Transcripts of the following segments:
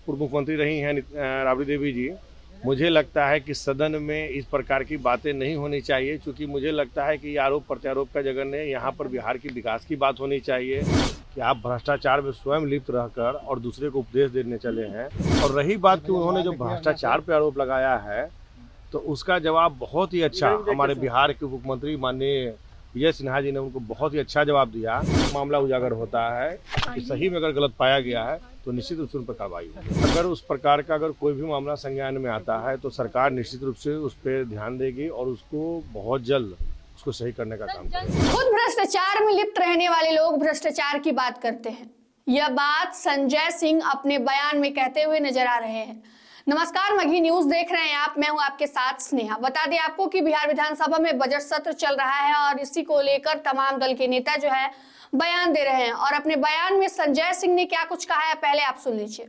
पूर्व मुख्यमंत्री रही हैं राबड़ी देवी जी। मुझे लगता है कि सदन में इस प्रकार की बातें नहीं होनी चाहिए, क्योंकि मुझे लगता है कि आरोप प्रत्यारोप का जगह नहीं, यहाँ पर बिहार की विकास की बात होनी चाहिए कि आप भ्रष्टाचार में स्वयं लिप्त रहकर और दूसरे को उपदेश देने चले हैं। और रही बात कि उन्होंने जो भ्रष्टाचार पर आरोप लगाया है, तो उसका जवाब बहुत ही अच्छा हमारे बिहार के मुख्यमंत्री माननीय विजय सिन्हा जी ने उनको बहुत ही अच्छा जवाब दिया। मामला उजागर होता है कि सही में अगर गलत पाया गया है तो निश्चित रूप से उन पर कार्रवाई होगी। अगर उस प्रकार का अगर कोई भी मामला संज्ञान में आता है तो सरकार निश्चित रूप से उस पर ध्यान देगी और उसको बहुत जल्द उसको सही करने का काम करेगी। खुद भ्रष्टाचार में लिप्त रहने वाले लोग भ्रष्टाचार की बात करते हैं। यह बात संजय सिंह अपने बयान में कहते हुए नजर आ रहे हैं। नमस्कार, मघी न्यूज देख रहे हैं आप। मैं हूं आपके साथ स्नेहा। बता दें आपको कि बिहार विधानसभा में बजट सत्र चल रहा है और इसी को लेकर तमाम दल के नेता जो है बयान दे रहे हैं। और अपने बयान में संजय सिंह ने क्या कुछ कहा है, पहले आप सुन लीजिए।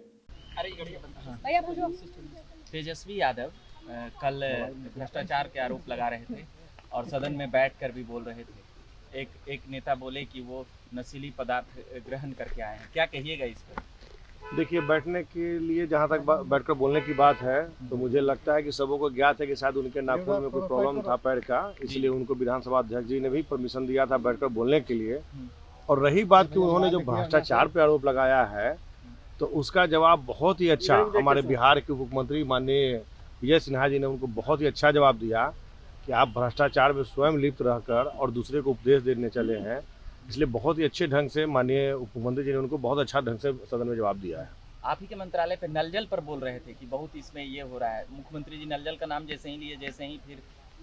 तेजस्वी यादव कल भ्रष्टाचार के आरोप लगा रहे थे और सदन में बैठकर भी बोल रहे थे। एक नेता बोले कि वो नशीली पदार्थ ग्रहण करके आए हैं। क्या कहिएगा इस पर? देखिए, बैठने के लिए जहाँ तक बैठकर बोलने की बात है तो मुझे लगता है कि सबों को ज्ञात है कि शायद उनके नाखून में कोई प्रॉब्लम था पैर का, इसलिए उनको विधानसभा अध्यक्ष जी ने भी परमिशन दिया था बैठकर बोलने के लिए। और रही बात कि उन्होंने जो भ्रष्टाचार पे आरोप लगाया है तो उसका जवाब बहुत ही अच्छा हमारे बिहार के मुख्यमंत्री माननीय विजय सिन्हा जी ने उनको बहुत ही अच्छा जवाब दिया कि आप भ्रष्टाचार में स्वयं लिप्त रहकर और दूसरे को उपदेश देने चले हैं। इसलिए बहुत ही अच्छे ढंग से माननीय उप मुख्यमंत्री जी ने उनको बहुत अच्छा ढंग से सदन में जवाब दिया है। आप ही के मंत्रालय पे नल जल पर बोल रहे थे कि बहुत इसमें ये हो रहा है। मुख्यमंत्री जी नल जल का नाम जैसे ही लिए, जैसे ही फिर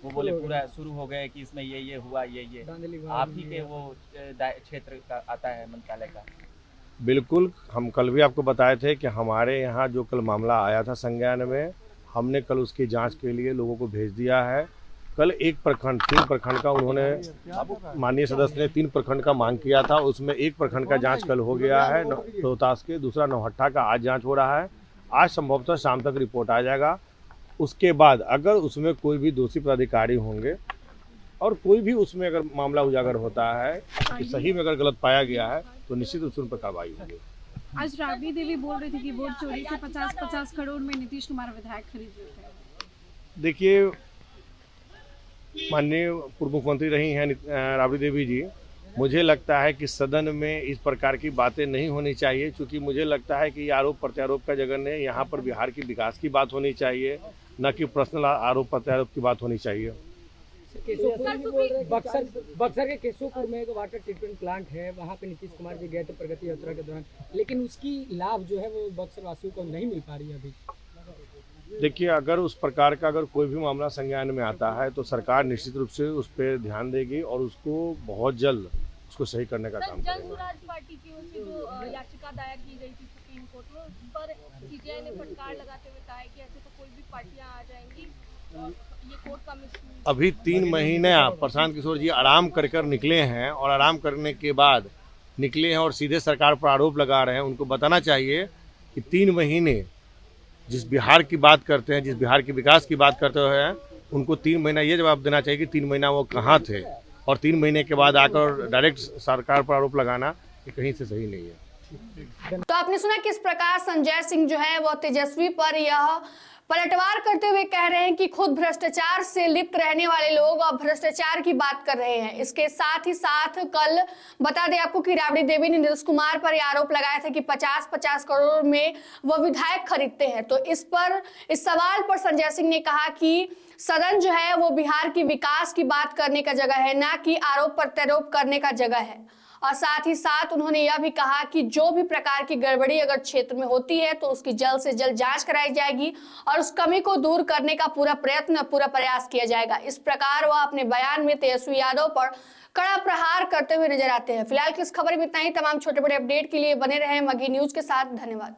वो बोले पूरा शुरू हो गए कि इसमें ये हुआ, ये आप ही के वो क्षेत्र का आता है मंत्रालय का। बिल्कुल, हम कल भी आपको बताए थे कि हमारे यहाँ जो कल मामला आया था संज्ञान में, हमने कल उसकी जांच के लिए लोगों को भेज दिया है। कल एक प्रखंड, 3 प्रखंड का उन्होंने माननीय सदस्य ने 3 प्रखंड का मांग किया था, उसमें एक प्रखंड का जांच कल हो गया है रोहतास के, दूसरा नौहट्टा का आज जांच हो रहा है। आज संभवतः शाम तक रिपोर्ट आ जाएगा। उसके बाद अगर उसमें कोई भी दोषी पदाधिकारी होंगे और कोई भी उसमें अगर मामला उजागर होता है कि सही में अगर गलत पाया गया है तो निश्चित रूप से उन पर कार्रवाई होगी। आज राबड़ी देवी बोल रही थी कि वोट चोरी से 50-50 करोड़ में नीतीश कुमार विधायक खरीद लेते हैं। देखिए, माननीय पूर्व मुख्यमंत्री रही हैं राबड़ी देवी जी। मुझे लगता है कि सदन में इस प्रकार की बातें नहीं होनी चाहिए, क्योंकि मुझे लगता है कि आरोप प्रत्यारोप का जगह नहीं, यहाँ पर बिहार की विकास की बात होनी चाहिए, न कि पर्सनल आरोप प्रत्यारोप की बात होनी चाहिए। बक्सर के केशवपुर में एक वाटर ट्रीटमेंट प्लांट है, वहाँ पे नीतीश कुमार जी गए थे प्रगति यात्रा के दौरान, लेकिन उसकी लाभ जो है वो बक्सर वासियों को नहीं मिल पा रही है अभी। देखिए, अगर उस प्रकार का अगर कोई भी मामला संज्ञान में आता है तो सरकार निश्चित रूप से उस पर ध्यान देगी और उसको बहुत जल्द उसको सही करने का काम करेगी। जनसुराज पार्टी की ओर से जो याचिका दायर की गई थी सुप्रीम कोर्ट में, उस पर सीजीआई ने फटकार लगाते हुए कहा है कि ऐसे तो कोई भी पार्टियां आ जाएंगी और ये कोर्ट का मिसयूज। अभी 3 महीने प्रशांत किशोर जी आराम कर निकले हैं और आराम करने के बाद निकले हैं और सीधे सरकार पर आरोप लगा रहे हैं। उनको बताना चाहिए कि 3 महीने जिस बिहार की बात करते हैं, जिस बिहार के विकास की बात करते हैं, उनको 3 महीना ये जवाब देना चाहिए कि 3 महीना वो कहाँ थे, और 3 महीने के बाद आकर डायरेक्ट सरकार पर आरोप लगाना ये कहीं से सही नहीं है। तो आपने सुना किस प्रकार संजय सिंह जो है वो तेजस्वी पर यह पलटवार करते हुए कह रहे हैं कि खुद भ्रष्टाचार से लिप्त रहने वाले लोग और भ्रष्टाचार की बात कर रहे हैं। इसके साथ ही साथ कल बता दें आपको कि राबड़ी देवी ने नीतीश कुमार पर यह आरोप लगाया था कि 50-50 करोड़ में वो विधायक खरीदते हैं। तो इस सवाल पर संजय सिंह ने कहा कि सदन जो है वो बिहार की विकास की बात करने का जगह है, ना कि आरोप प्रत्यारोप करने का जगह है। और साथ ही साथ उन्होंने यह भी कहा कि जो भी प्रकार की गड़बड़ी अगर क्षेत्र में होती है तो उसकी जल्द से जल्द जांच कराई जाएगी और उस कमी को दूर करने का पूरा प्रयास किया जाएगा। इस प्रकार वह अपने बयान में तेजस्वी यादव पर कड़ा प्रहार करते हुए नजर आते हैं। फिलहाल की इस खबर में इतना ही। तमाम छोटे बड़े अपडेट के लिए बने रहें मघी न्यूज के साथ। धन्यवाद।